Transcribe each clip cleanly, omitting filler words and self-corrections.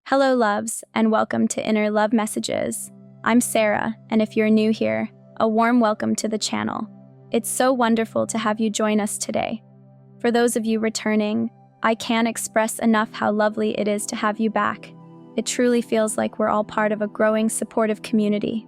Hello, loves, and welcome to Inner Love Messages. I'm Sarah, and if you're new here, a warm welcome to the channel. It's so wonderful to have you join us today. For those of you returning, I can't express enough how lovely it is to have you back. It truly feels like we're all part of a growing, supportive community.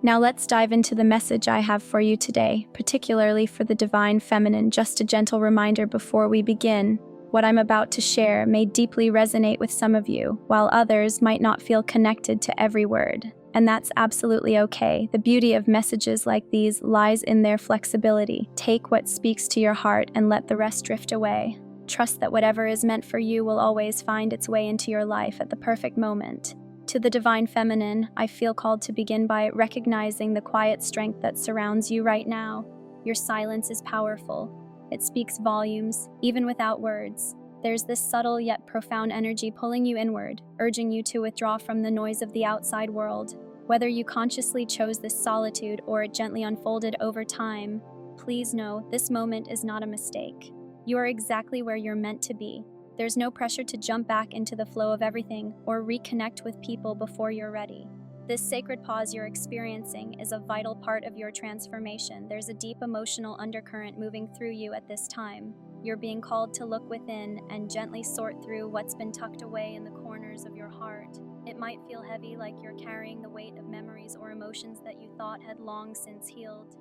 Now let's dive into the message I have for you today, particularly for the Divine Feminine. Just a gentle reminder before we begin. What I'm about to share may deeply resonate with some of you, while others might not feel connected to every word. And that's absolutely okay. The beauty of messages like these lies in their flexibility. Take what speaks to your heart and let the rest drift away. Trust that whatever is meant for you will always find its way into your life at the perfect moment. To the Divine Feminine, I feel called to begin by recognizing the quiet strength that surrounds you right now. Your silence is powerful. It speaks volumes, even without words. There's this subtle yet profound energy pulling you inward, urging you to withdraw from the noise of the outside world. Whether you consciously chose this solitude or it gently unfolded over time, please know this moment is not a mistake. You are exactly where you're meant to be. There's no pressure to jump back into the flow of everything or reconnect with people before you're ready. This sacred pause you're experiencing is a vital part of your transformation. There's a deep emotional undercurrent moving through you at this time. You're being called to look within and gently sort through what's been tucked away in the corners of your heart. It might feel heavy, like you're carrying the weight of memories or emotions that you thought had long since healed.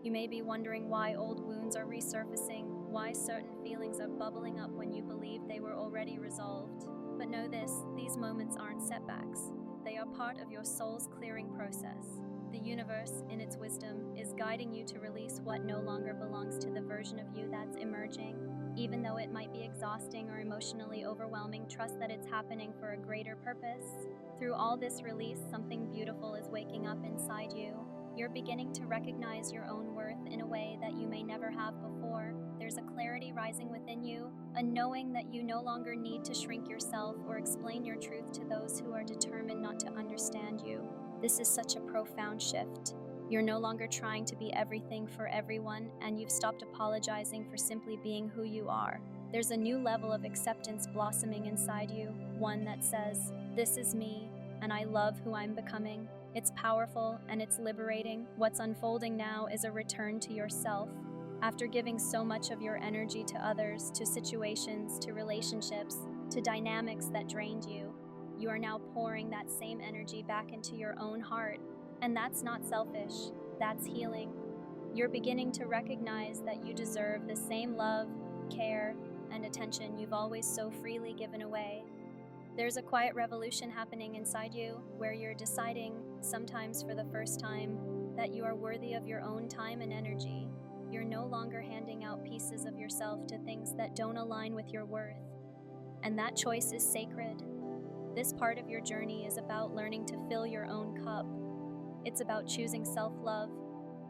You may be wondering why old wounds are resurfacing, why certain feelings are bubbling up when you believed they were already resolved. But know this, these moments aren't setbacks. They are part of your soul's clearing process. The universe, in its wisdom, is guiding you to release what no longer belongs to the version of you that's emerging. Even though it might be exhausting or emotionally overwhelming, trust that it's happening for a greater purpose. Through all this release, something beautiful is waking up inside you. You're beginning to recognize your own worth in a way that you may never have before. There's a clarity rising within you, a knowing that you no longer need to shrink yourself or explain your truth to those who are determined not to understand you. This is such a profound shift. You're no longer trying to be everything for everyone, and you've stopped apologizing for simply being who you are. There's a new level of acceptance blossoming inside you, one that says, "This is me, and I love who I'm becoming." It's powerful and it's liberating. What's unfolding now is a return to yourself. After giving so much of your energy to others, to situations, to relationships, to dynamics that drained you, you are now pouring that same energy back into your own heart. And that's not selfish, that's healing. You're beginning to recognize that you deserve the same love, care, and attention you've always so freely given away. There's a quiet revolution happening inside you where you're deciding, sometimes for the first time, that you are worthy of your own time and energy. You're no longer handing out pieces of yourself to things that don't align with your worth. And that choice is sacred. This part of your journey is about learning to fill your own cup. It's about choosing self-love,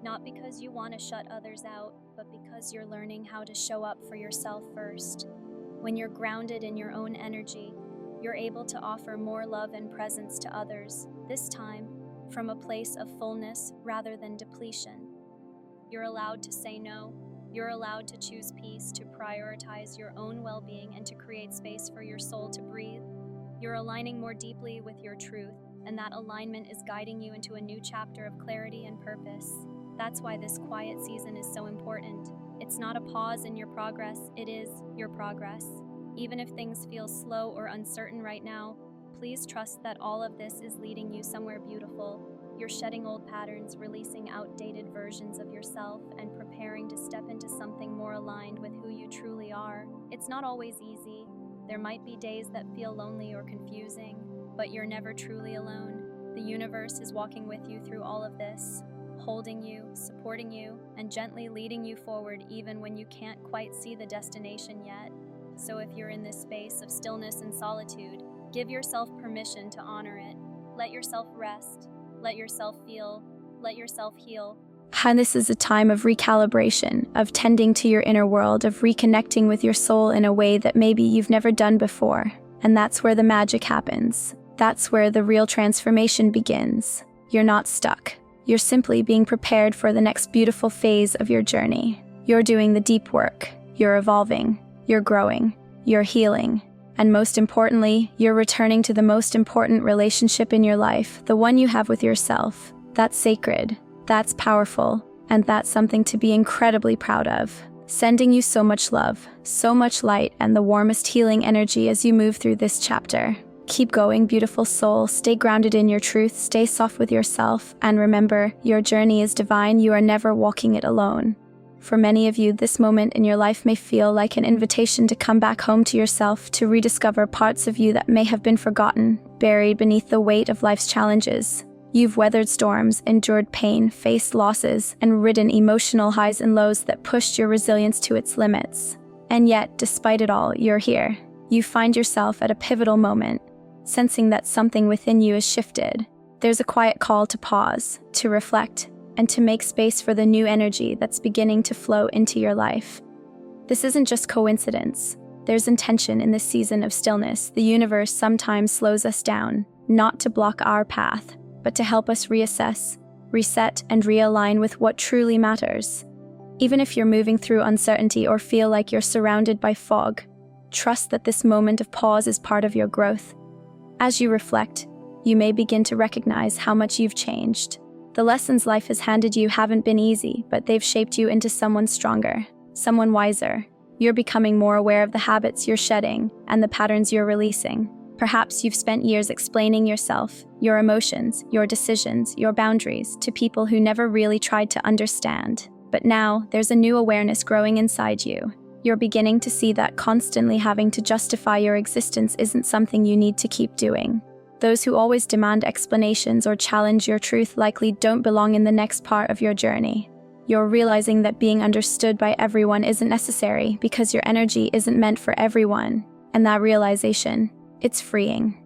not because you want to shut others out, but because you're learning how to show up for yourself first. When you're grounded in your own energy, you're able to offer more love and presence to others, this time from a place of fullness rather than depletion. You're allowed to say no. You're allowed to choose peace, to prioritize your own well-being, and to create space for your soul to breathe. You're aligning more deeply with your truth, and that alignment is guiding you into a new chapter of clarity and purpose. That's why this quiet season is so important. It's not a pause in your progress, it is your progress. Even if things feel slow or uncertain right now, please trust that all of this is leading you somewhere beautiful. You're shedding old patterns, releasing outdated versions of yourself, and preparing to step into something more aligned with who you truly are. It's not always easy. There might be days that feel lonely or confusing, but you're never truly alone. The universe is walking with you through all of this, holding you, supporting you, and gently leading you forward even when you can't quite see the destination yet. So if you're in this space of stillness and solitude, give yourself permission to honor it. Let yourself rest. Let yourself feel. Let yourself heal. And this is a time of recalibration, of tending to your inner world, of reconnecting with your soul in a way that maybe you've never done before. And that's where the magic happens. That's where the real transformation begins. You're not stuck. You're simply being prepared for the next beautiful phase of your journey. You're doing the deep work. You're evolving. You're growing. You're healing. And most importantly, you're returning to the most important relationship in your life, the one you have with yourself. That's sacred, that's powerful, and that's something to be incredibly proud of. Sending you so much love, so much light, and the warmest healing energy as you move through this chapter. Keep going, beautiful soul. Stay grounded in your truth, stay soft with yourself, and remember, your journey is divine. You are never walking it alone. For many of you, this moment in your life may feel like an invitation to come back home to yourself, to rediscover parts of you that may have been forgotten, buried beneath the weight of life's challenges. You've weathered storms, endured pain, faced losses, and ridden emotional highs and lows that pushed your resilience to its limits. And yet, despite it all, you're here. You find yourself at a pivotal moment, sensing that something within you has shifted. There's a quiet call to pause, to reflect, and to make space for the new energy that's beginning to flow into your life. This isn't just coincidence. There's intention in this season of stillness. The universe sometimes slows us down, not to block our path, but to help us reassess, reset, and realign with what truly matters. Even if you're moving through uncertainty or feel like you're surrounded by fog, trust that this moment of pause is part of your growth. As you reflect, you may begin to recognize how much you've changed. The lessons life has handed you haven't been easy, but they've shaped you into someone stronger, someone wiser. You're becoming more aware of the habits you're shedding and the patterns you're releasing. Perhaps you've spent years explaining yourself, your emotions, your decisions, your boundaries to people who never really tried to understand. But now, there's a new awareness growing inside you. You're beginning to see that constantly having to justify your existence isn't something you need to keep doing. Those who always demand explanations or challenge your truth likely don't belong in the next part of your journey. You're realizing that being understood by everyone isn't necessary because your energy isn't meant for everyone. And that realization, it's freeing.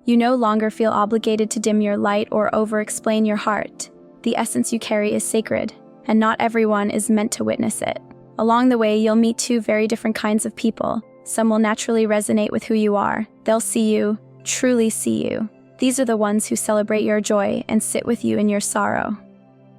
You no longer feel obligated to dim your light or over-explain your heart. The essence you carry is sacred, and not everyone is meant to witness it. Along the way, you'll meet two very different kinds of people. Some will naturally resonate with who you are. They'll see you, truly see you. These are the ones who celebrate your joy and sit with you in your sorrow.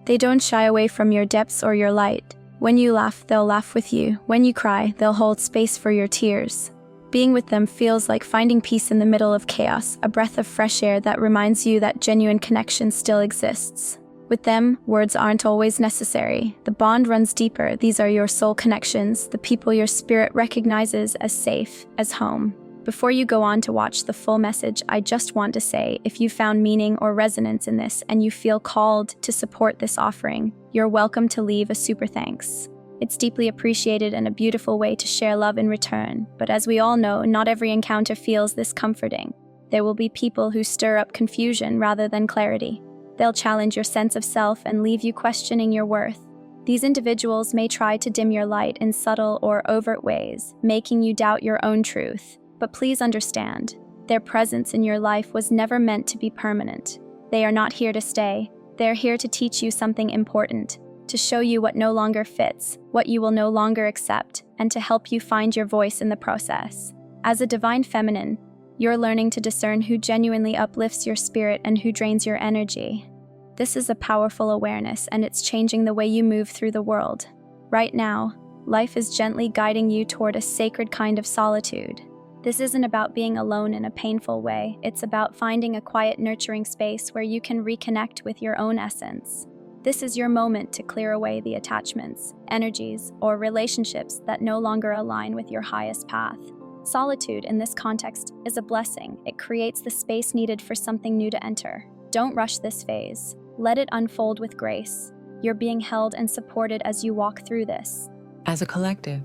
They don't shy away from your depths or your light. When you laugh, they'll laugh with you. When you cry, they'll hold space for your tears. Being with them feels like finding peace in the middle of chaos, a breath of fresh air that reminds you that genuine connection still exists. With them, words aren't always necessary. The bond runs deeper. These are your soul connections, the people your spirit recognizes as safe, as home. Before you go on to watch the full message, I just want to say, if you found meaning or resonance in this and you feel called to support this offering, you're welcome to leave a super thanks. It's deeply appreciated and a beautiful way to share love in return. But as we all know, not every encounter feels this comforting. There will be people who stir up confusion rather than clarity. They'll challenge your sense of self and leave you questioning your worth. These individuals may try to dim your light in subtle or overt ways, making you doubt your own truth. But please understand, their presence in your life was never meant to be permanent. They are not here to stay. They're here to teach you something important, to show you what no longer fits, what you will no longer accept, and to help you find your voice in the process. As a divine feminine, you're learning to discern who genuinely uplifts your spirit and who drains your energy. This is a powerful awareness, and it's changing the way you move through the world. Right now, life is gently guiding you toward a sacred kind of solitude. This isn't about being alone in a painful way. It's about finding a quiet, nurturing space where you can reconnect with your own essence. This is your moment to clear away the attachments, energies, or relationships that no longer align with your highest path. Solitude in this context is a blessing. It creates the space needed for something new to enter. Don't rush this phase. Let it unfold with grace. You're being held and supported as you walk through this. As a collective,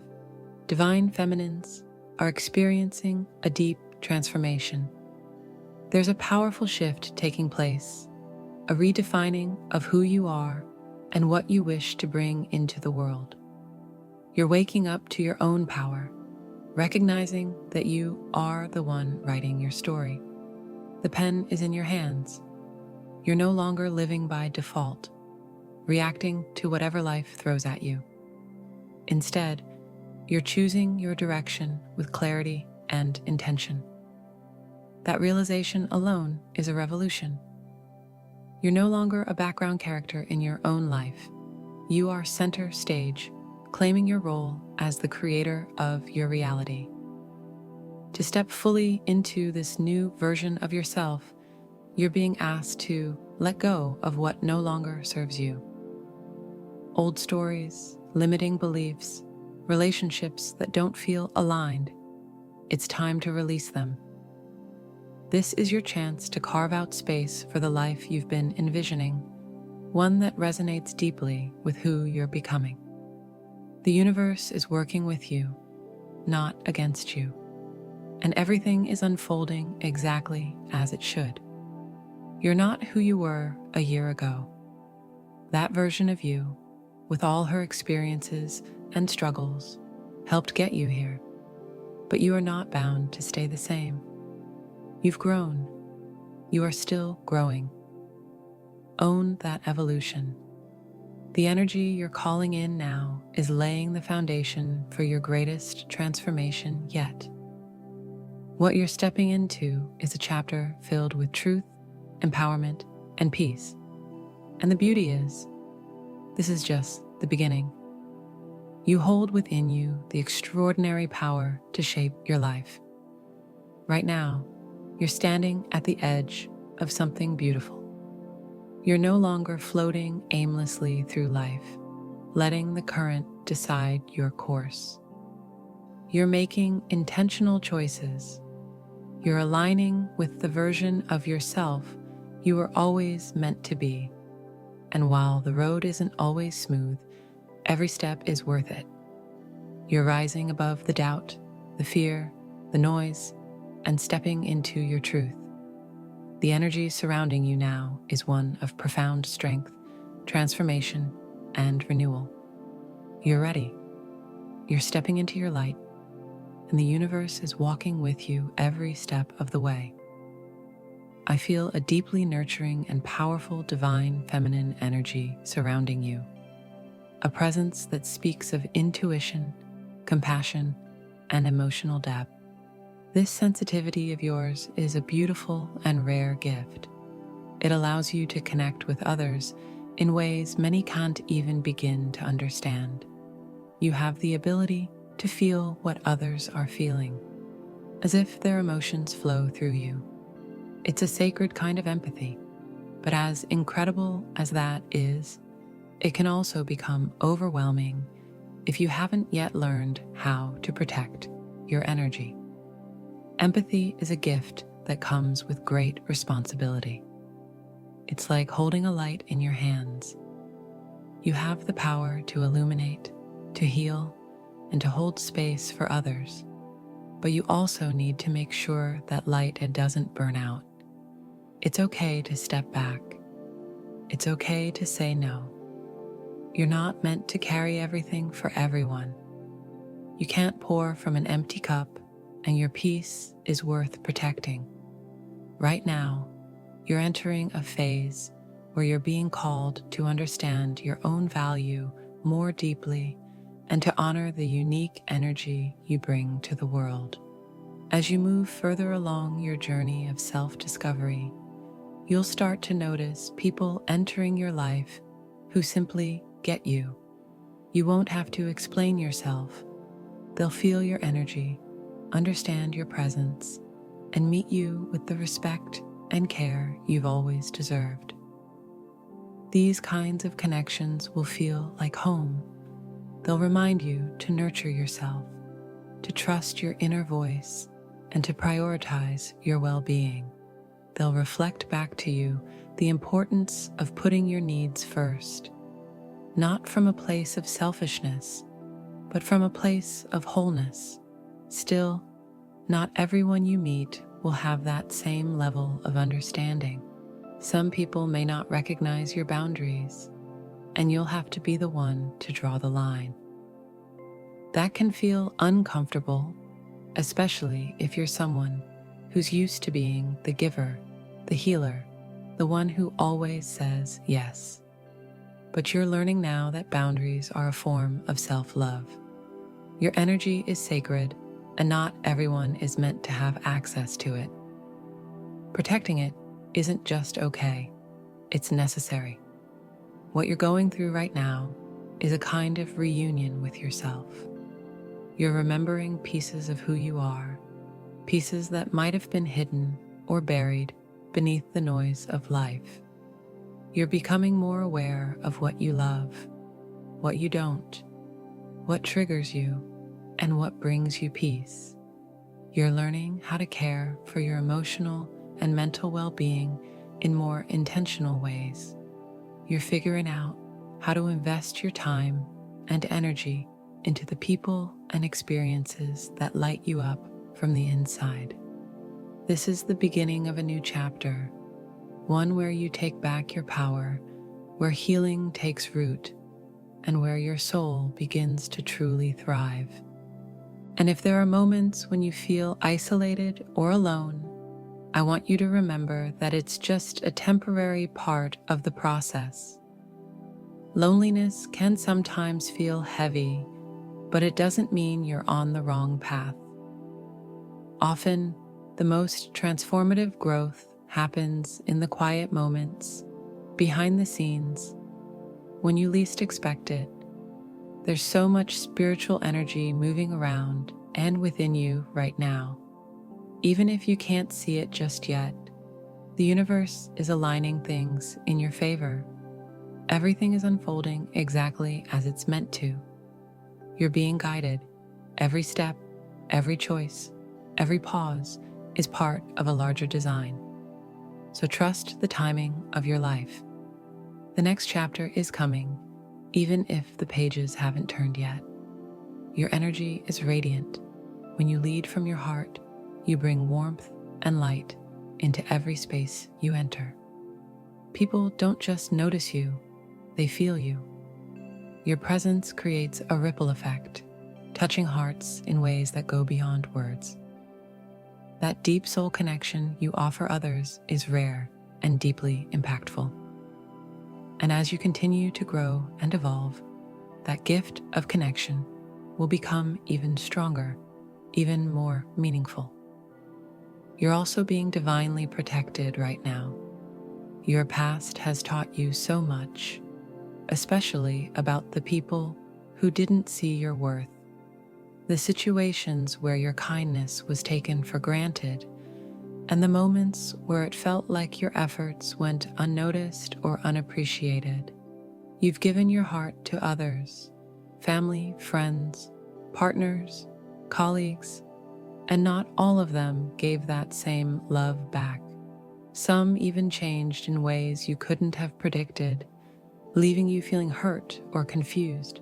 divine feminines are experiencing a deep transformation. There's a powerful shift taking place, a redefining of who you are and what you wish to bring into the world. You're waking up to your own power, recognizing that you are the one writing your story. The pen is in your hands. You're no longer living by default, reacting to whatever life throws at you. Instead, you're choosing your direction with clarity and intention. That realization alone is a revolution. You're no longer a background character in your own life. You are center stage, claiming your role as the creator of your reality. To step fully into this new version of yourself, you're being asked to let go of what no longer serves you. Old stories, limiting beliefs, relationships that don't feel aligned. It's time to release them. This is your chance to carve out space for the life you've been envisioning, one that resonates deeply with who you're becoming. The universe is working with you, not against you, and everything is unfolding exactly as it should. You're not who you were a year ago. That version of you, with all her experiences and struggles, helped get you here, but you are not bound to stay the same. You've grown. You are still growing. Own that evolution. The energy you're calling in now is laying the foundation for your greatest transformation yet. What you're stepping into is a chapter filled with truth, empowerment, and peace. And the beauty is, this is just the beginning. You hold within you the extraordinary power to shape your life. Right now, you're standing at the edge of something beautiful. You're no longer floating aimlessly through life, letting the current decide your course. You're making intentional choices. You're aligning with the version of yourself you were always meant to be. And while the road isn't always smooth, every step is worth it. You're rising above the doubt, the fear, the noise, and stepping into your truth. The energy surrounding you now is one of profound strength, transformation, and renewal. You're ready. You're stepping into your light, and the universe is walking with you every step of the way. I feel a deeply nurturing and powerful divine feminine energy surrounding you, a presence that speaks of intuition, compassion, and emotional depth. This sensitivity of yours is a beautiful and rare gift. It allows you to connect with others in ways many can't even begin to understand. You have the ability to feel what others are feeling, as if their emotions flow through you. It's a sacred kind of empathy, but as incredible as that is, it can also become overwhelming if you haven't yet learned how to protect your energy. Empathy is a gift that comes with great responsibility. It's like holding a light in your hands. You have the power to illuminate, to heal, and to hold space for others, but you also need to make sure that light doesn't burn out. It's okay to step back. It's okay to say no. You're not meant to carry everything for everyone. You can't pour from an empty cup, and your peace is worth protecting. Right now, you're entering a phase where you're being called to understand your own value more deeply and to honor the unique energy you bring to the world. As you move further along your journey of self-discovery, you'll start to notice people entering your life who simply get you. You won't have to explain yourself. They'll feel your energy, understand your presence, and meet you with the respect and care you've always deserved. These kinds of connections will feel like home. They'll remind you to nurture yourself, to trust your inner voice, and to prioritize your well-being. They'll reflect back to you the importance of putting your needs first, not from a place of selfishness, but from a place of wholeness. Still, not everyone you meet will have that same level of understanding. Some people may not recognize your boundaries, and you'll have to be the one to draw the line. That can feel uncomfortable, especially if you're someone who's used to being the giver, the healer, the one who always says yes. But you're learning now that boundaries are a form of self-love. Your energy is sacred, and not everyone is meant to have access to it. Protecting it isn't just okay, it's necessary. What you're going through right now is a kind of reunion with yourself. You're remembering pieces of who you are, pieces that might have been hidden or buried beneath the noise of life. You're becoming more aware of what you love, what you don't, what triggers you, and what brings you peace. You're learning how to care for your emotional and mental well-being in more intentional ways. You're figuring out how to invest your time and energy into the people and experiences that light you up from the inside. This is the beginning of a new chapter, one where you take back your power, where healing takes root, and where your soul begins to truly thrive. And if there are moments when you feel isolated or alone, I want you to remember that it's just a temporary part of the process. Loneliness can sometimes feel heavy, but it doesn't mean you're on the wrong path. Often, the most transformative growth happens in the quiet moments, behind the scenes, when you least expect it. There's so much spiritual energy moving around and within you right now. Even if you can't see it just yet, the universe is aligning things in your favor. Everything is unfolding exactly as it's meant to. You're being guided. Every step, every choice, every pause is part of a larger design. So trust the timing of your life. The next chapter is coming, even if the pages haven't turned yet. Your energy is radiant. When you lead from your heart, you bring warmth and light into every space you enter. People don't just notice you, they feel you. Your presence creates a ripple effect, touching hearts in ways that go beyond words. That deep soul connection you offer others is rare and deeply impactful. And as you continue to grow and evolve, that gift of connection will become even stronger, even more meaningful. You're also being divinely protected right now. Your past has taught you so much, especially about the people who didn't see your worth, the situations where your kindness was taken for granted, and the moments where it felt like your efforts went unnoticed or unappreciated. You've given your heart to others, family, friends, partners, colleagues, and not all of them gave that same love back. Some even changed in ways you couldn't have predicted, leaving you feeling hurt or confused.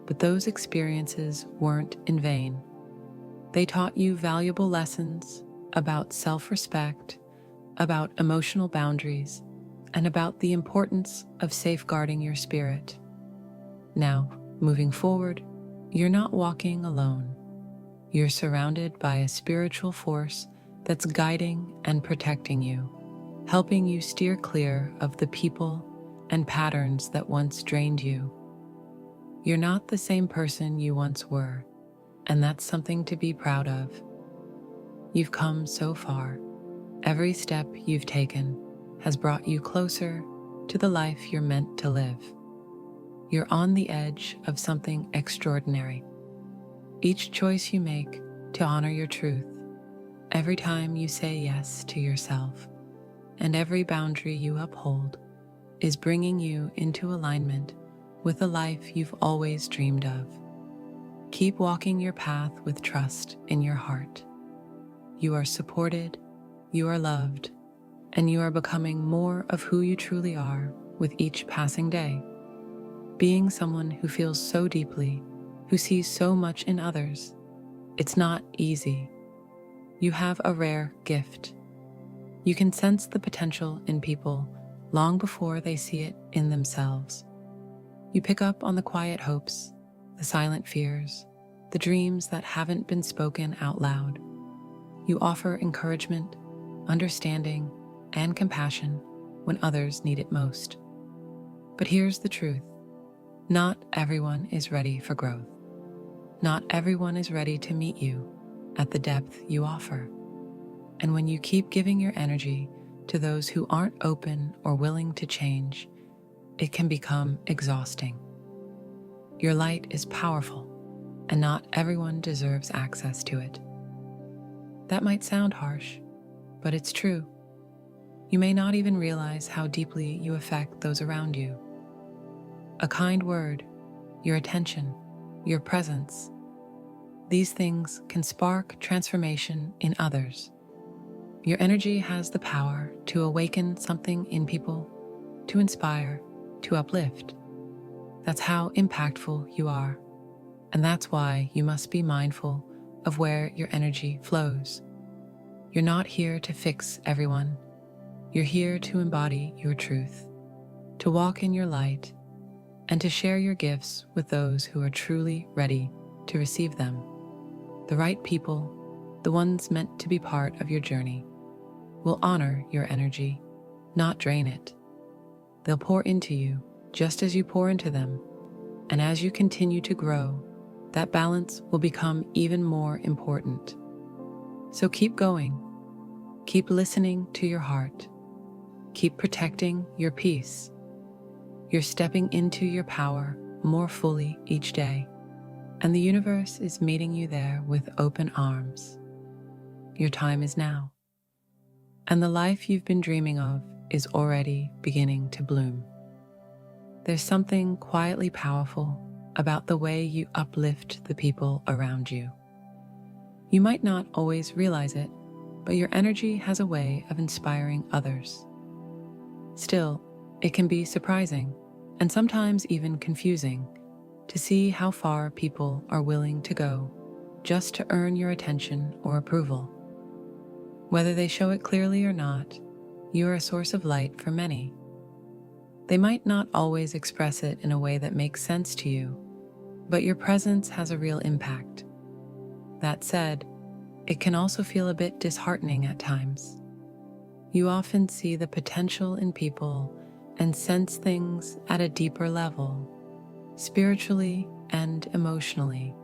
But those experiences weren't in vain. They taught you valuable lessons about self-respect, about emotional boundaries, and about the importance of safeguarding your spirit. Now, moving forward, you're not walking alone. You're surrounded by a spiritual force that's guiding and protecting you, helping you steer clear of the people and patterns that once drained you. You're not the same person you once were, and that's something to be proud of. You've come so far. Every step you've taken has brought you closer to the life you're meant to live. You're on the edge of something extraordinary. Each choice you make to honor your truth, every time you say yes to yourself, and every boundary you uphold is bringing you into alignment with the life you've always dreamed of. Keep walking your path with trust in your heart. You are supported, you are loved, and you are becoming more of who you truly are with each passing day. Being someone who feels so deeply, who sees so much in others, it's not easy. You have a rare gift. You can sense the potential in people long before they see it in themselves. You pick up on the quiet hopes, the silent fears, the dreams that haven't been spoken out loud. You offer encouragement, understanding, and compassion when others need it most. But here's the truth. Not everyone is ready for growth. Not everyone is ready to meet you at the depth you offer. And when you keep giving your energy to those who aren't open or willing to change, it can become exhausting. Your light is powerful, and not everyone deserves access to it. That might sound harsh, but it's true. You may not even realize how deeply you affect those around you. A kind word, your attention, your presence, these things can spark transformation in others. Your energy has the power to awaken something in people, to inspire, to uplift. That's how impactful you are. And that's why you must be mindful of where your energy flows. You're not here to fix everyone. You're here to embody your truth, to walk in your light, and to share your gifts with those who are truly ready to receive them. The right people, the ones meant to be part of your journey, will honor your energy, not drain it. They'll pour into you just as you pour into them, and as you continue to grow, that balance will become even more important. So keep going. Keep listening to your heart. Keep protecting your peace. You're stepping into your power more fully each day, and the universe is meeting you there with open arms. Your time is now, and the life you've been dreaming of is already beginning to bloom. There's something quietly powerful about the way you uplift the people around you. You might not always realize it, but your energy has a way of inspiring others. Still, it can be surprising, and sometimes even confusing, to see how far people are willing to go just to earn your attention or approval. Whether they show it clearly or not, you are a source of light for many. They might not always express it in a way that makes sense to you, but your presence has a real impact. That said, it can also feel a bit disheartening at times. You often see the potential in people and sense things at a deeper level, spiritually and emotionally,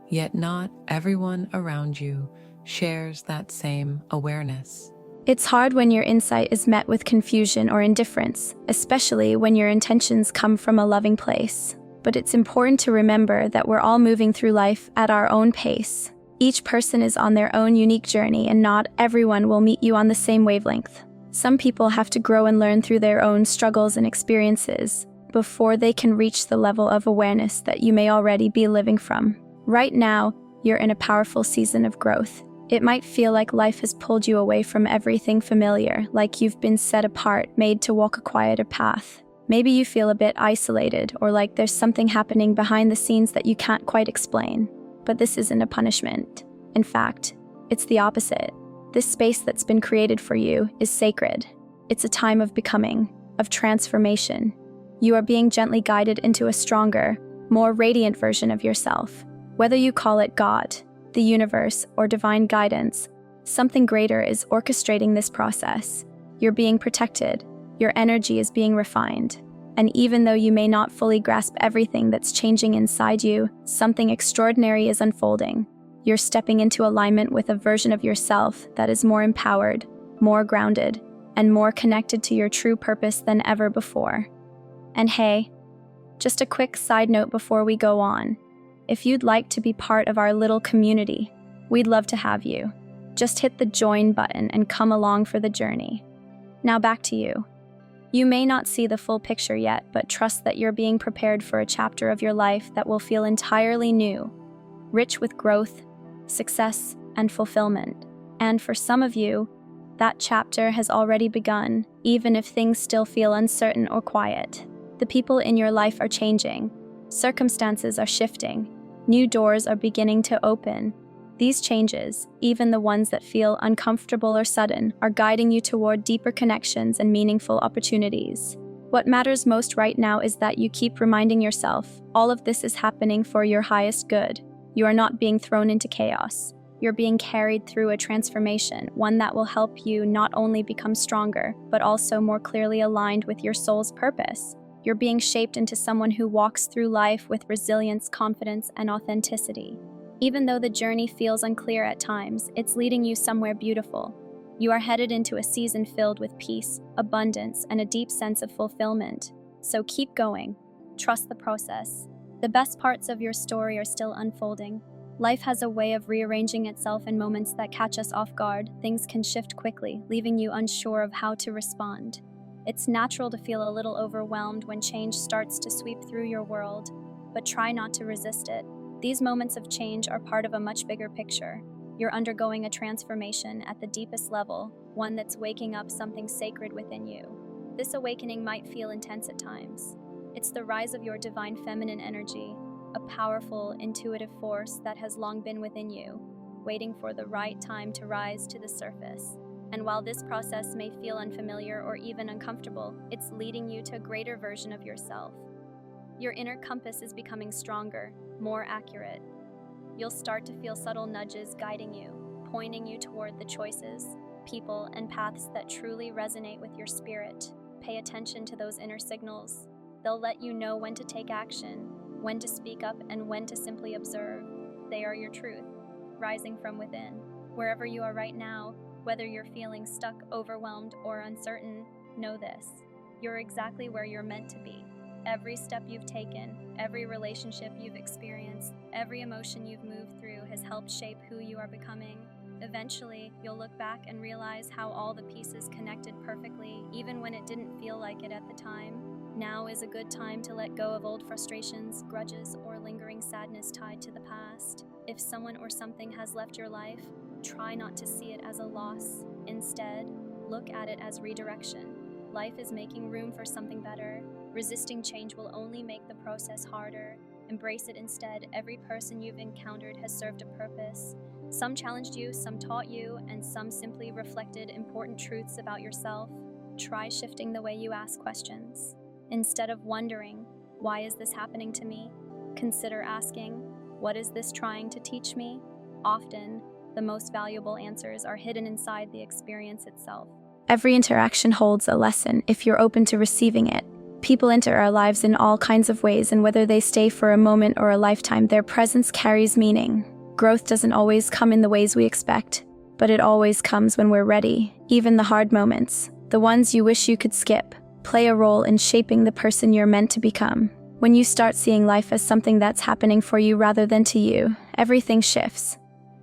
yet not everyone around you shares that same awareness. It's hard when your insight is met with confusion or indifference, especially when your intentions come from a loving place. But it's important to remember that we're all moving through life at our own pace. Each person is on their own unique journey, and not everyone will meet you on the same wavelength. Some people have to grow and learn through their own struggles and experiences before they can reach the level of awareness that you may already be living from. Right now, you're in a powerful season of growth. It might feel like life has pulled you away from everything familiar, like you've been set apart, made to walk a quieter path. Maybe you feel a bit isolated, or like there's something happening behind the scenes that you can't quite explain. But this isn't a punishment. In fact, it's the opposite. This space that's been created for you is sacred. It's a time of becoming, of transformation. You are being gently guided into a stronger, more radiant version of yourself. Whether you call it God, the universe, or divine guidance, something greater is orchestrating this process. You're being protected. Your energy is being refined. And even though you may not fully grasp everything that's changing inside you, something extraordinary is unfolding. You're stepping into alignment with a version of yourself that is more empowered, more grounded, and more connected to your true purpose than ever before. And hey, just a quick side note before we go on. If you'd like to be part of our little community, we'd love to have you. Just hit the join button and come along for the journey. Now back to you. You may not see the full picture yet, but trust that you're being prepared for a chapter of your life that will feel entirely new, rich with growth, success, and fulfillment. And for some of you, that chapter has already begun, even if things still feel uncertain or quiet. The people in your life are changing. Circumstances are shifting. New doors are beginning to open. These changes, even the ones that feel uncomfortable or sudden, are guiding you toward deeper connections and meaningful opportunities. What matters most right now is that you keep reminding yourself, all of this is happening for your highest good. You are not being thrown into chaos. You're being carried through a transformation, one that will help you not only become stronger, but also more clearly aligned with your soul's purpose. You're being shaped into someone who walks through life with resilience, confidence, and authenticity. Even though the journey feels unclear at times, it's leading you somewhere beautiful. You are headed into a season filled with peace, abundance, and a deep sense of fulfillment. So keep going. Trust the process. The best parts of your story are still unfolding. Life has a way of rearranging itself in moments that catch us off guard. Things can shift quickly, leaving you unsure of how to respond. It's natural to feel a little overwhelmed when change starts to sweep through your world, but try not to resist it. These moments of change are part of a much bigger picture. You're undergoing a transformation at the deepest level, one that's waking up something sacred within you. This awakening might feel intense at times. It's the rise of your divine feminine energy, a powerful, intuitive force that has long been within you, waiting for the right time to rise to the surface. And while this process may feel unfamiliar or even uncomfortable, it's leading you to a greater version of yourself. Your inner compass is becoming stronger, more accurate. You'll start to feel subtle nudges guiding you, pointing you toward the choices, people, and paths that truly resonate with your spirit. Pay attention to those inner signals. They'll let you know when to take action, when to speak up, and when to simply observe. They are your truth, rising from within. Wherever you are right now, whether you're feeling stuck, overwhelmed, or uncertain, know this: you're exactly where you're meant to be. Every step you've taken, every relationship you've experienced, every emotion you've moved through has helped shape who you are becoming. Eventually, you'll look back and realize how all the pieces connected perfectly, even when it didn't feel like it at the time. Now is a good time to let go of old frustrations, grudges, or lingering sadness tied to the past. If someone or something has left your life, try not to see it as a loss. Instead, look at it as redirection. Life is making room for something better. Resisting change will only make the process harder. Embrace it instead. Every person you've encountered has served a purpose. Some challenged you, some taught you, and some simply reflected important truths about yourself. Try shifting the way you ask questions. Instead of wondering, why is this happening to me? Consider asking, what is this trying to teach me? Often, the most valuable answers are hidden inside the experience itself. Every interaction holds a lesson if you're open to receiving it. People enter our lives in all kinds of ways, and whether they stay for a moment or a lifetime, their presence carries meaning. Growth doesn't always come in the ways we expect, but it always comes when we're ready. Even the hard moments, the ones you wish you could skip, play a role in shaping the person you're meant to become. When you start seeing life as something that's happening for you rather than to you, everything shifts.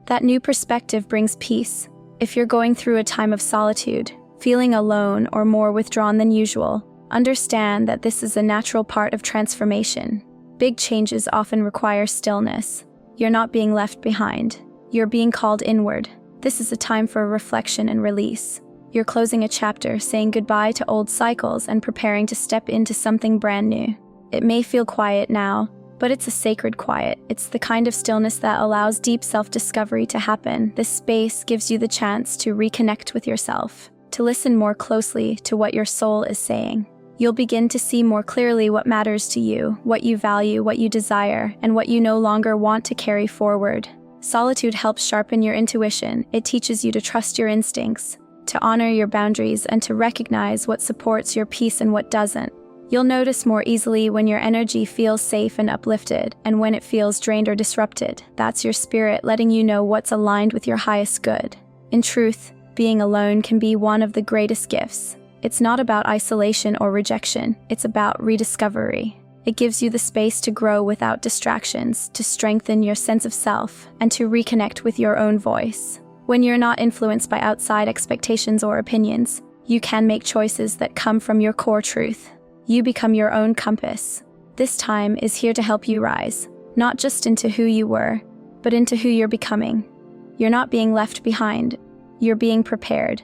That new perspective brings peace. If you're going through a time of solitude, feeling alone or more withdrawn than usual, understand that this is a natural part of transformation. Big changes often require stillness. You're not being left behind. You're being called inward. This is a time for reflection and release. You're closing a chapter, saying goodbye to old cycles and preparing to step into something brand new. It may feel quiet now, but it's a sacred quiet. It's the kind of stillness that allows deep self-discovery to happen. This space gives you the chance to reconnect with yourself, to listen more closely to what your soul is saying. You'll begin to see more clearly what matters to you, what you value, what you desire, and what you no longer want to carry forward. Solitude helps sharpen your intuition. It teaches you to trust your instincts, to honor your boundaries, and to recognize what supports your peace and what doesn't. You'll notice more easily when your energy feels safe and uplifted, and when it feels drained or disrupted. That's your spirit letting you know what's aligned with your highest good. In truth, being alone can be one of the greatest gifts. It's not about isolation or rejection, it's about rediscovery. It gives you the space to grow without distractions, to strengthen your sense of self, and to reconnect with your own voice. When you're not influenced by outside expectations or opinions, you can make choices that come from your core truth. You become your own compass. This time is here to help you rise, not just into who you were, but into who you're becoming. You're not being left behind, you're being prepared.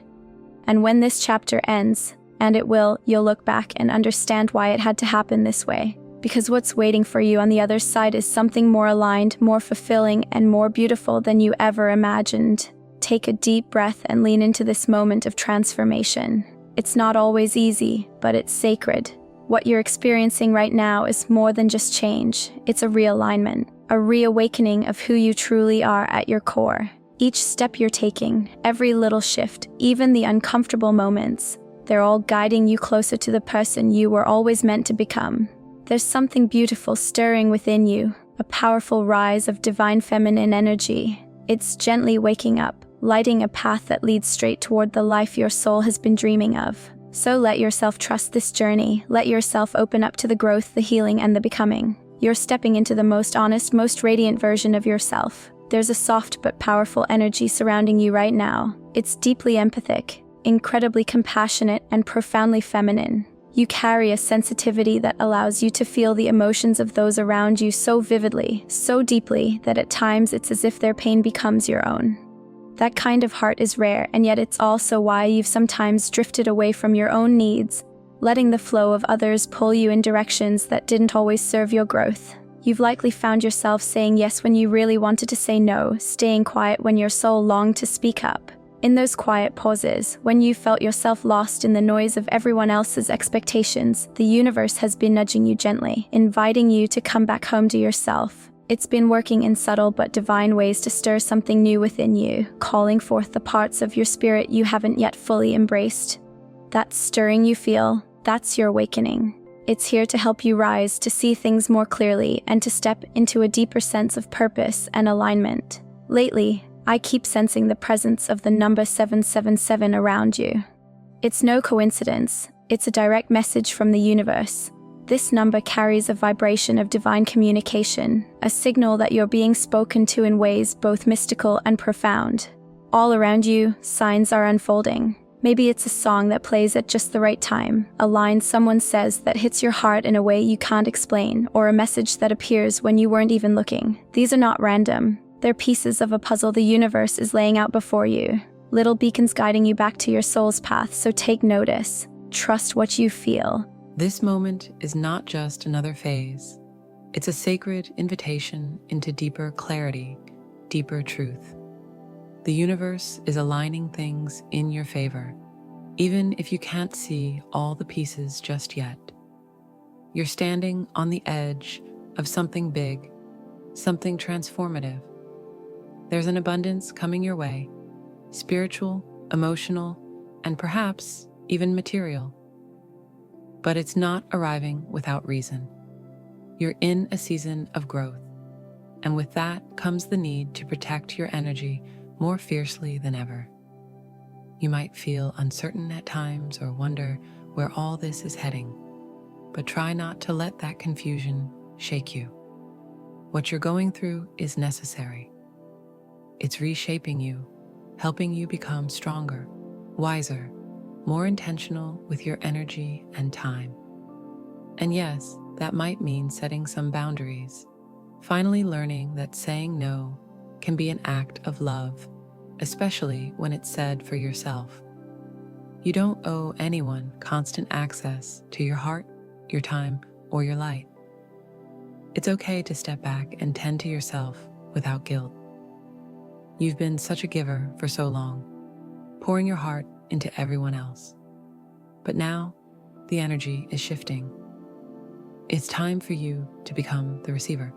And when this chapter ends, and it will, you'll look back and understand why it had to happen this way. Because what's waiting for you on the other side is something more aligned, more fulfilling, and more beautiful than you ever imagined. Take a deep breath and lean into this moment of transformation. It's not always easy, but it's sacred. What you're experiencing right now is more than just change. It's a realignment, a reawakening of who you truly are at your core. Each step you're taking, every little shift, even the uncomfortable moments, they're all guiding you closer to the person you were always meant to become. There's something beautiful stirring within you, a powerful rise of divine feminine energy. It's gently waking up, lighting a path that leads straight toward the life your soul has been dreaming of. So let yourself trust this journey. Let yourself open up to the growth, the healing, and the becoming. You're stepping into the most honest, most radiant version of yourself. There's a soft but powerful energy surrounding you right now. It's deeply empathic, incredibly compassionate, and profoundly feminine. You carry a sensitivity that allows you to feel the emotions of those around you so vividly, so deeply, that at times it's as if their pain becomes your own. That kind of heart is rare, and yet it's also why you've sometimes drifted away from your own needs, letting the flow of others pull you in directions that didn't always serve your growth. You've likely found yourself saying yes when you really wanted to say no, staying quiet when your soul longed to speak up. In those quiet pauses, when you felt yourself lost in the noise of everyone else's expectations, the universe has been nudging you gently, inviting you to come back home to yourself. It's been working in subtle but divine ways to stir something new within you, calling forth the parts of your spirit you haven't yet fully embraced. That stirring you feel, that's your awakening. It's here to help you rise, to see things more clearly, and to step into a deeper sense of purpose and alignment. Lately, I keep sensing the presence of the number 777 around you. It's no coincidence, it's a direct message from the universe. This number carries a vibration of divine communication, a signal that you're being spoken to in ways both mystical and profound. All around you, signs are unfolding. Maybe it's a song that plays at just the right time, a line someone says that hits your heart in a way you can't explain, or a message that appears when you weren't even looking. These are not random. They're pieces of a puzzle the universe is laying out before you. Little beacons guiding you back to your soul's path, so take notice. Trust what you feel. This moment is not just another phase. It's a sacred invitation into deeper clarity, deeper truth. The universe is aligning things in your favor, even if you can't see all the pieces just yet. You're standing on the edge of something big, something transformative. There's an abundance coming your way, spiritual, emotional, and perhaps even material. But it's not arriving without reason. You're in a season of growth, and with that comes the need to protect your energy more fiercely than ever. You might feel uncertain at times or wonder where all this is heading, but try not to let that confusion shake you. What you're going through is necessary. It's reshaping you, helping you become stronger, wiser, more intentional with your energy and time. And yes, that might mean setting some boundaries, finally learning that saying no can be an act of love, especially when it's said for yourself. You don't owe anyone constant access to your heart, your time, or your light. It's okay to step back and tend to yourself without guilt. You've been such a giver for so long, pouring your heart into everyone else. But now, the energy is shifting. It's time for you to become the receiver.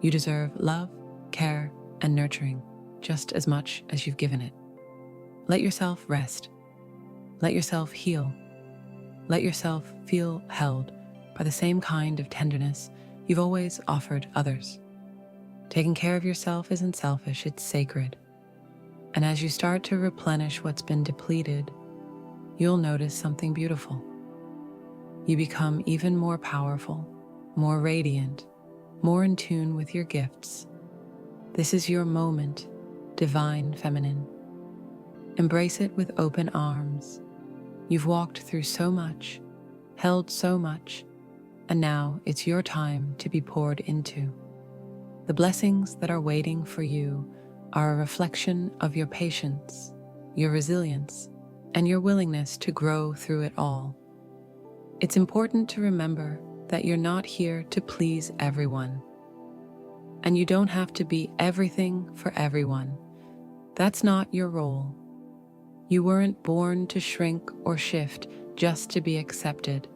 You deserve love, care, and nurturing just as much as you've given it. Let yourself rest. Let yourself heal. Let yourself feel held by the same kind of tenderness you've always offered others. Taking care of yourself isn't selfish, it's sacred. And as you start to replenish what's been depleted, you'll notice something beautiful. You become even more powerful, more radiant, more in tune with your gifts. This is your moment, divine feminine. Embrace it with open arms. You've walked through so much, held so much, and now it's your time to be poured into. The blessings that are waiting for you are a reflection of your patience, your resilience, and your willingness to grow through it all. It's important to remember that you're not here to please everyone, and you don't have to be everything for everyone. That's not your role. You weren't born to shrink or shift just to be accepted.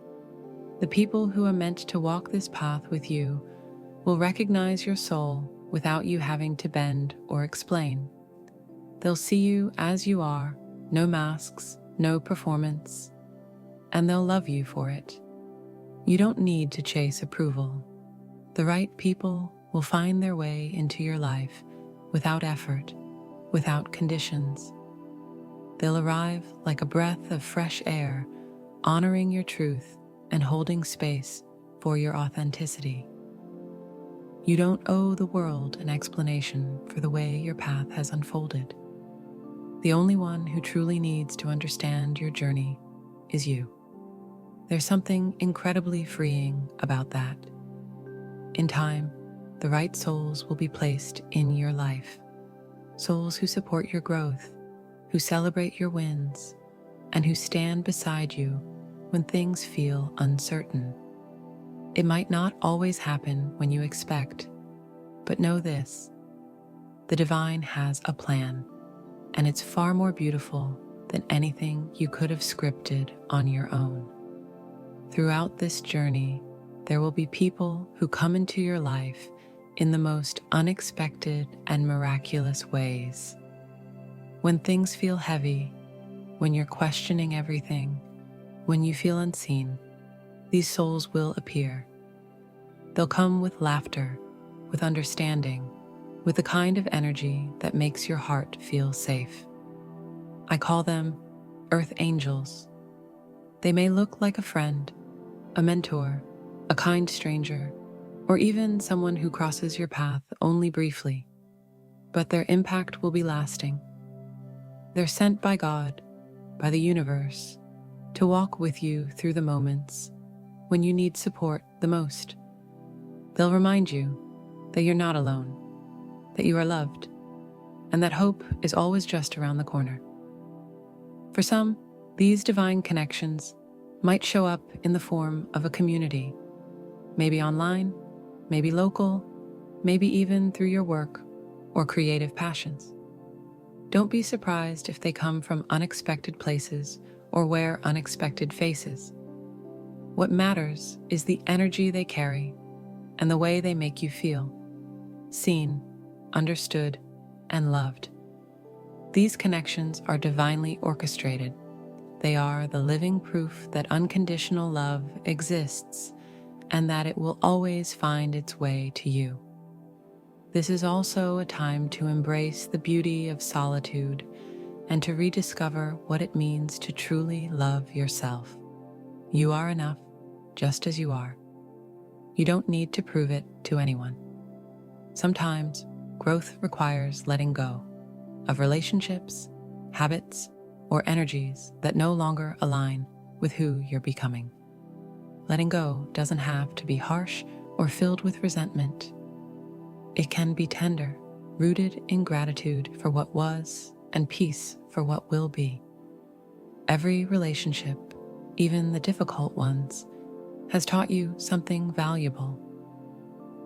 The people who are meant to walk this path with you will recognize your soul without you having to bend or explain. They'll see you as you are, no masks, no performance, and they'll love you for it. You don't need to chase approval. The right people will find their way into your life without effort, without conditions. They'll arrive like a breath of fresh air, honoring your truth and holding space for your authenticity. You don't owe the world an explanation for the way your path has unfolded. The only one who truly needs to understand your journey is you. There's something incredibly freeing about that. In time, the right souls will be placed in your life. Souls who support your growth, who celebrate your wins, and who stand beside you when things feel uncertain. It might not always happen when you expect, but know this: the divine has a plan, and it's far more beautiful than anything you could have scripted on your own. Throughout this journey, there will be people who come into your life in the most unexpected and miraculous ways. When things feel heavy, when you're questioning everything, when you feel unseen, these souls will appear. They'll come with laughter, with understanding, with the kind of energy that makes your heart feel safe. I call them Earth Angels. They may look like a friend, a mentor, a kind stranger, or even someone who crosses your path only briefly, but their impact will be lasting. They're sent by God, by the universe, to walk with you through the moments when you need support the most. They'll remind you that you're not alone, that you are loved, and that hope is always just around the corner. For some, these divine connections might show up in the form of a community, maybe online, maybe local, maybe even through your work or creative passions. Don't be surprised if they come from unexpected places or wear unexpected faces. What matters is the energy they carry and the way they make you feel, seen, understood, and loved. These connections are divinely orchestrated. They are the living proof that unconditional love exists and that it will always find its way to you. This is also a time to embrace the beauty of solitude and to rediscover what it means to truly love yourself. You are enough, just as you are. You don't need to prove it to anyone. Sometimes, growth requires letting go of relationships, habits, or energies that no longer align with who you're becoming. Letting go doesn't have to be harsh or filled with resentment. It can be tender, rooted in gratitude for what was and peace for what will be. Every relationship, even the difficult ones, has taught you something valuable.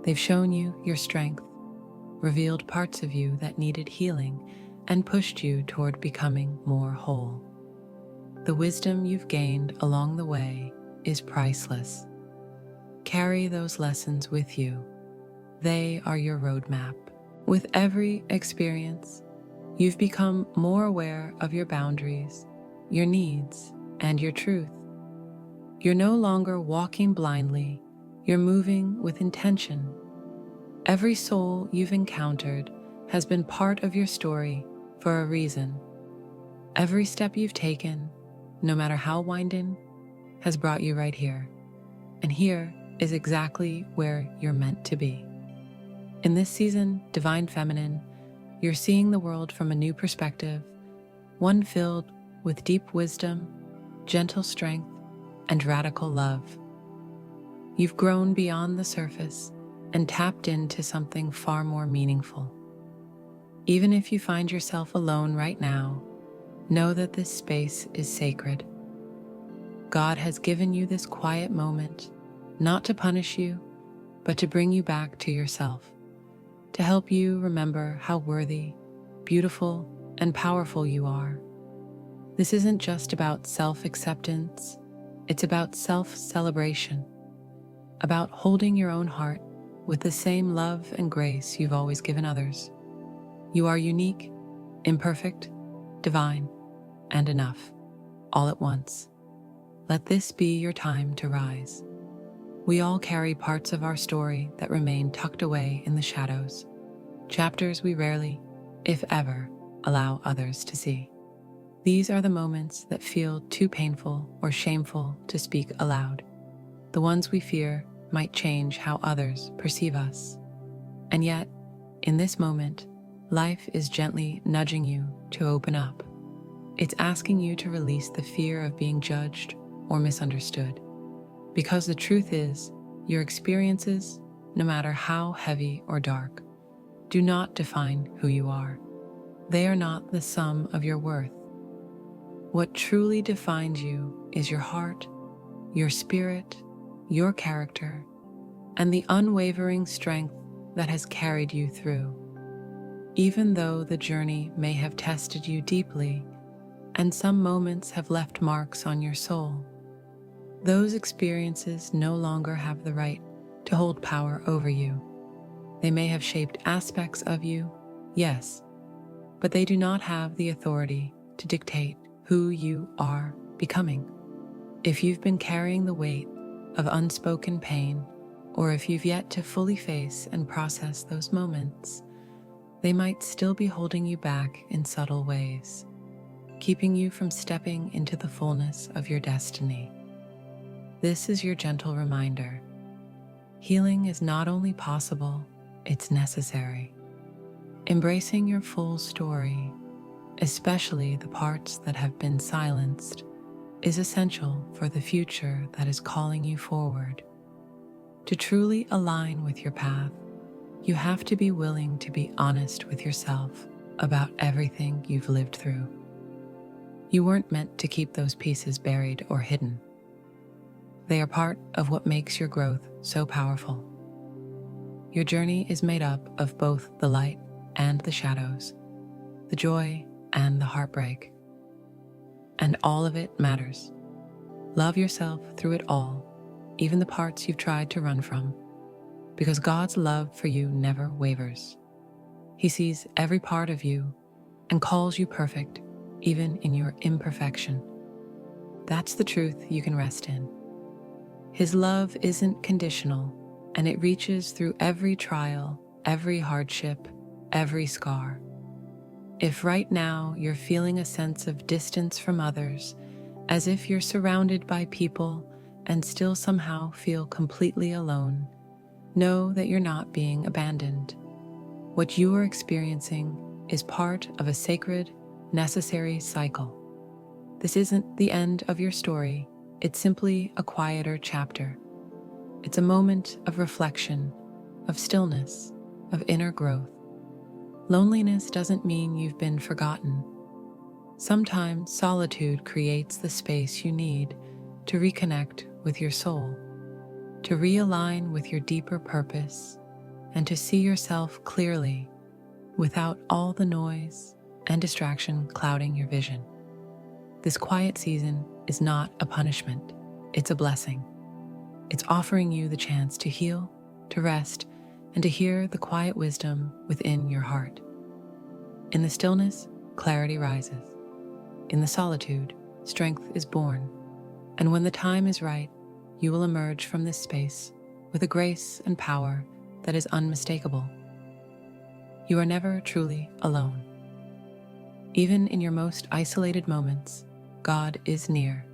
They've shown you your strength, revealed parts of you that needed healing, and pushed you toward becoming more whole. The wisdom you've gained along the way is priceless. Carry those lessons with you. They are your roadmap. With every experience, you've become more aware of your boundaries, your needs, and your truth. You're no longer walking blindly, you're moving with intention. Every soul you've encountered has been part of your story for a reason. Every step you've taken, no matter how winding, has brought you right here. And here is exactly where you're meant to be. In this season, Divine Feminine, you're seeing the world from a new perspective, one filled with deep wisdom, gentle strength, and radical love. You've grown beyond the surface and tapped into something far more meaningful. Even if you find yourself alone right now, know that this space is sacred. God has given you this quiet moment, not to punish you, but to bring you back to yourself, to help you remember how worthy, beautiful, and powerful you are. This isn't just about self-acceptance, it's about self-celebration, about holding your own heart with the same love and grace you've always given others. You are unique, imperfect, divine, and enough, all at once. Let this be your time to rise. We all carry parts of our story that remain tucked away in the shadows, chapters we rarely, if ever, allow others to see. These are the moments that feel too painful or shameful to speak aloud. The ones we fear might change how others perceive us. And yet, in this moment, life is gently nudging you to open up. It's asking you to release the fear of being judged or misunderstood. Because the truth is, your experiences, no matter how heavy or dark, do not define who you are. They are not the sum of your worth. What truly defines you is your heart, your spirit, your character, and the unwavering strength that has carried you through. Even though the journey may have tested you deeply, and some moments have left marks on your soul, those experiences no longer have the right to hold power over you. They may have shaped aspects of you, yes, but they do not have the authority to dictate who you are becoming. If you've been carrying the weight of unspoken pain, or if you've yet to fully face and process those moments, they might still be holding you back in subtle ways, keeping you from stepping into the fullness of your destiny. This is your gentle reminder. Healing is not only possible, it's necessary. Embracing your full story, especially the parts that have been silenced, is essential for the future that is calling you forward. To truly align with your path, you have to be willing to be honest with yourself about everything you've lived through. You weren't meant to keep those pieces buried or hidden. They are part of what makes your growth so powerful. Your journey is made up of both the light and the shadows, the joy and the heartbreak. And all of it matters. Love yourself through it all, even the parts you've tried to run from, because God's love for you never wavers. He sees every part of you and calls you perfect, even in your imperfection. That's the truth you can rest in. His love isn't conditional, and it reaches through every trial, every hardship, every scar. If right now you're feeling a sense of distance from others, as if you're surrounded by people and still somehow feel completely alone, know that you're not being abandoned. What you are experiencing is part of a sacred, necessary cycle. This isn't the end of your story. It's simply a quieter chapter. It's a moment of reflection, of stillness, of inner growth. Loneliness doesn't mean you've been forgotten. Sometimes solitude creates the space you need to reconnect with your soul, to realign with your deeper purpose, and to see yourself clearly without all the noise and distraction clouding your vision. This quiet season is not a punishment, it's a blessing. It's offering you the chance to heal, to rest, and to hear the quiet wisdom within your heart. In the stillness, clarity rises. In the solitude, strength is born. And when the time is right, you will emerge from this space with a grace and power that is unmistakable. You are never truly alone. Even in your most isolated moments, God is near,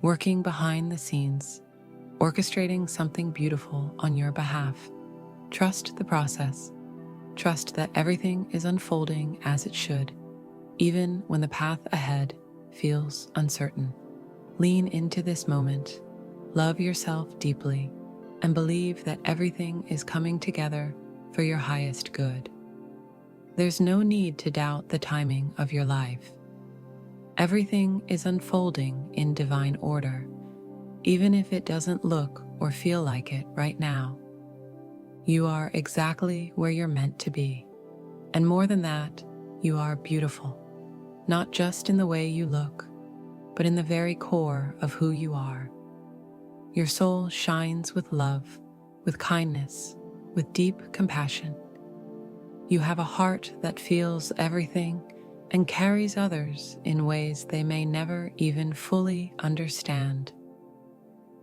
working behind the scenes, orchestrating something beautiful on your behalf. Trust the process. Trust that everything is unfolding as it should, even when the path ahead feels uncertain. Lean into this moment, love yourself deeply, and believe that everything is coming together for your highest good. There's no need to doubt the timing of your life. Everything is unfolding in divine order, even if it doesn't look or feel like it right now. You are exactly where you're meant to be. And more than that, you are beautiful, not just in the way you look, but in the very core of who you are. Your soul shines with love, with kindness, with deep compassion. You have a heart that feels everything and carries others in ways they may never even fully understand.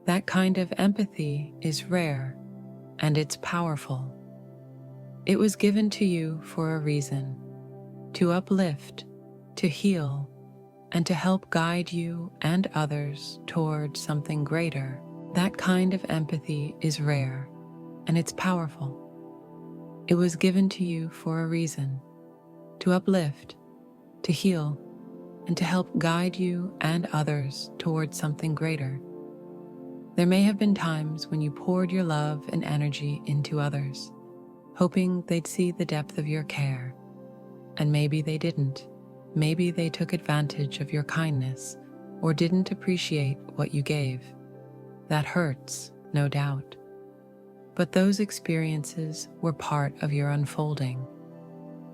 That kind of empathy is rare, and it's powerful. It was given to you for a reason, to uplift, to heal, and to help guide you and others toward something greater. That kind of empathy is rare, and it's powerful. It was given to you for a reason: to uplift, to heal, and to help guide you and others towards something greater. There may have been times when you poured your love and energy into others, hoping they'd see the depth of your care. And maybe they didn't. Maybe they took advantage of your kindness or didn't appreciate what you gave. That hurts, no doubt. But those experiences were part of your unfolding.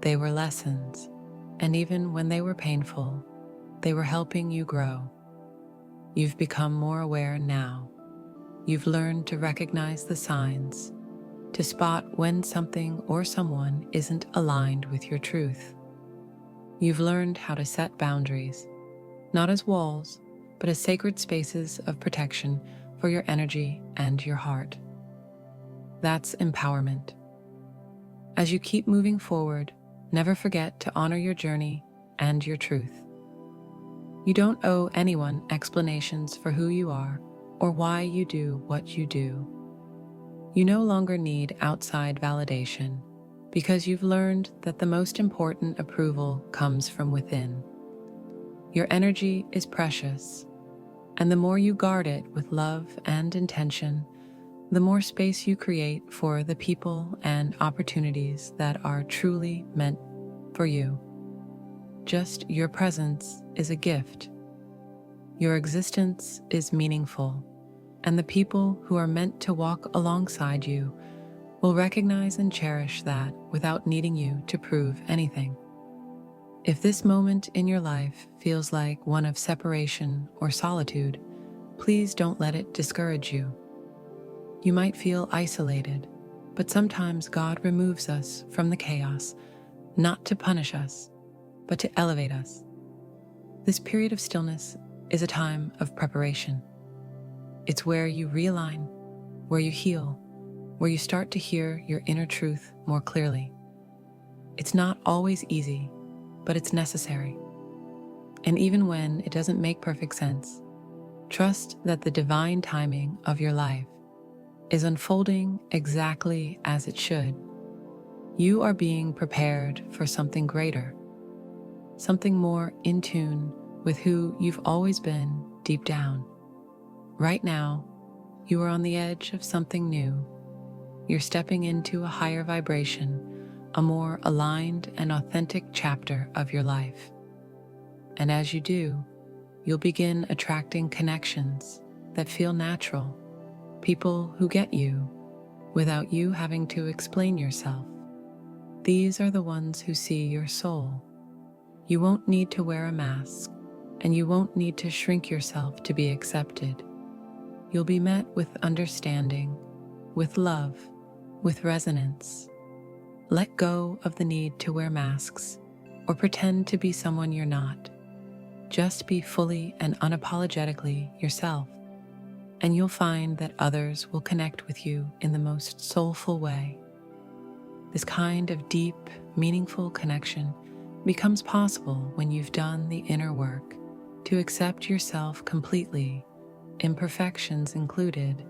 They were lessons, and even when they were painful, they were helping you grow. You've become more aware now. You've learned to recognize the signs, to spot when something or someone isn't aligned with your truth. You've learned how to set boundaries, not as walls, but as sacred spaces of protection for your energy and your heart. That's empowerment. As you keep moving forward, never forget to honor your journey and your truth. You don't owe anyone explanations for who you are or why you do what you do. You no longer need outside validation because you've learned that the most important approval comes from within. Your energy is precious, and the more you guard it with love and intention, the more space you create for the people and opportunities that are truly meant for you. Just your presence is a gift. Your existence is meaningful, and the people who are meant to walk alongside you will recognize and cherish that without needing you to prove anything. If this moment in your life feels like one of separation or solitude, please don't let it discourage you. You might feel isolated, but sometimes God removes us from the chaos, not to punish us, but to elevate us. This period of stillness is a time of preparation. It's where you realign, where you heal, where you start to hear your inner truth more clearly. It's not always easy, but it's necessary. And even when it doesn't make perfect sense, trust that the divine timing of your life is unfolding exactly as it should. You are being prepared for something greater, something more in tune with who you've always been deep down. Right now, you are on the edge of something new. You're stepping into a higher vibration, a more aligned and authentic chapter of your life. And as you do, you'll begin attracting connections that feel natural, people who get you without you having to explain yourself. These are the ones who see your soul. You won't need to wear a mask, and you won't need to shrink yourself to be accepted. You'll be met with understanding, with love, with resonance. Let go of the need to wear masks or pretend to be someone you're not. Just be fully and unapologetically yourself, and you'll find that others will connect with you in the most soulful way. This kind of deep, meaningful connection becomes possible when you've done the inner work to accept yourself completely, imperfections included.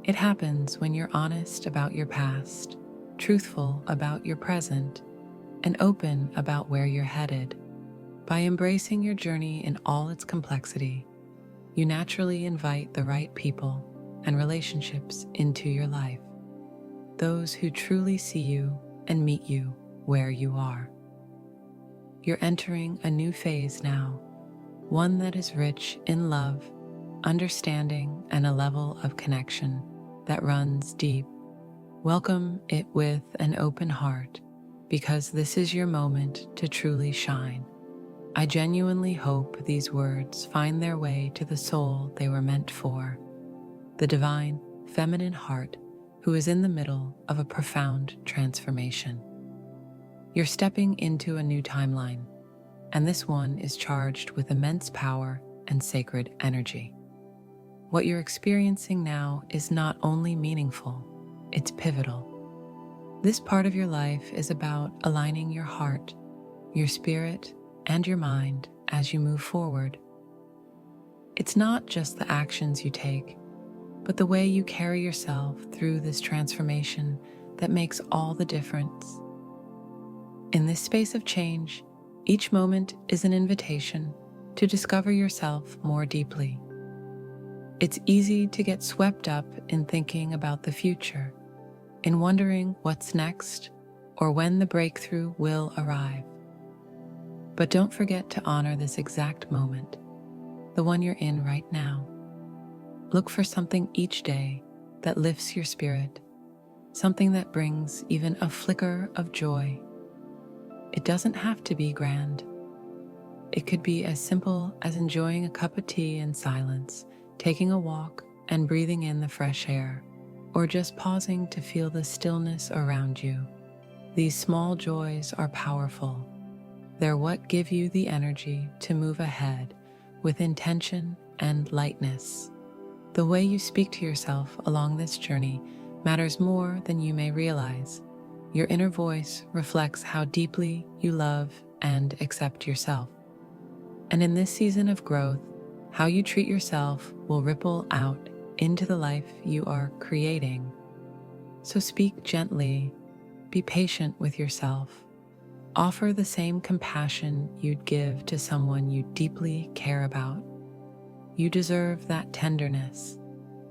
It happens when you're honest about your past, truthful about your present, and open about where you're headed. By embracing your journey in all its complexity, you naturally invite the right people and relationships into your life, those who truly see you and meet you where you are. You're entering a new phase now, one that is rich in love, understanding, and a level of connection that runs deep. Welcome it with an open heart, because this is your moment to truly shine. I genuinely hope these words find their way to the soul they were meant for, the divine, feminine heart who is in the middle of a profound transformation. You're stepping into a new timeline, and this one is charged with immense power and sacred energy. What you're experiencing now is not only meaningful, it's pivotal. This part of your life is about aligning your heart, your spirit, and your mind as you move forward. It's not just the actions you take, but the way you carry yourself through this transformation that makes all the difference. In this space of change, each moment is an invitation to discover yourself more deeply. It's easy to get swept up in thinking about the future, in wondering what's next or when the breakthrough will arrive. But don't forget to honor this exact moment, the one you're in right now. Look for something each day that lifts your spirit, something that brings even a flicker of joy. It doesn't have to be grand. It could be as simple as enjoying a cup of tea in silence, taking a walk and breathing in the fresh air, or just pausing to feel the stillness around you. These small joys are powerful. They're what give you the energy to move ahead with intention and lightness. The way you speak to yourself along this journey matters more than you may realize. Your inner voice reflects how deeply you love and accept yourself. And in this season of growth, how you treat yourself will ripple out into the life you are creating. So speak gently, be patient with yourself. Offer the same compassion you'd give to someone you deeply care about. You deserve that tenderness.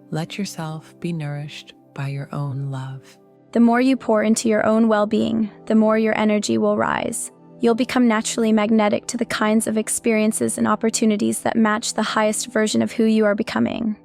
Let yourself be nourished by your own love. The more you pour into your own well-being, the more your energy will rise. You'll become naturally magnetic to the kinds of experiences and opportunities that match the highest version of who you are becoming.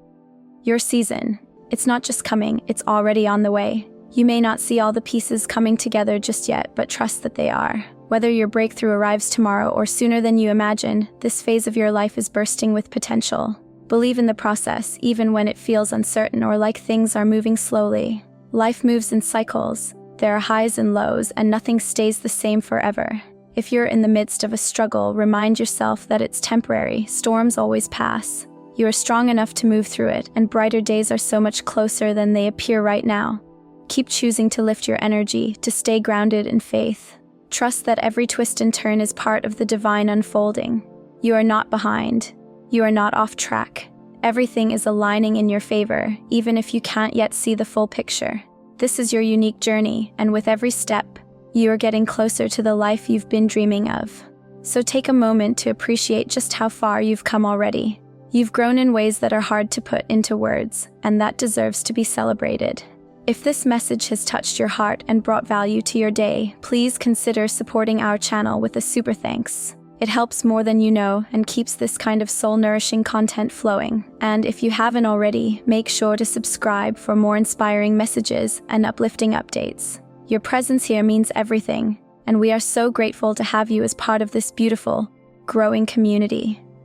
Your season, it's not just coming, it's already on the way. You may not see all the pieces coming together just yet, but trust that they are. Whether your breakthrough arrives tomorrow or sooner than you imagine, this phase of your life is bursting with potential. Believe in the process, even when it feels uncertain or like things are moving slowly. Life moves in cycles. There are highs and lows, and nothing stays the same forever. If you're in the midst of a struggle, remind yourself that it's temporary. Storms always pass. You are strong enough to move through it, and brighter days are so much closer than they appear right now. Keep choosing to lift your energy, to stay grounded in faith. Trust that every twist and turn is part of the divine unfolding. You are not behind. You are not off track. Everything is aligning in your favor, even if you can't yet see the full picture. This is your unique journey, and with every step, you are getting closer to the life you've been dreaming of. So take a moment to appreciate just how far you've come already. You've grown in ways that are hard to put into words, and that deserves to be celebrated. If this message has touched your heart and brought value to your day, please consider supporting our channel with a super thanks. It helps more than you know and keeps this kind of soul-nourishing content flowing. And if you haven't already, make sure to subscribe for more inspiring messages and uplifting updates. Your presence here means everything, and we are so grateful to have you as part of this beautiful, growing community.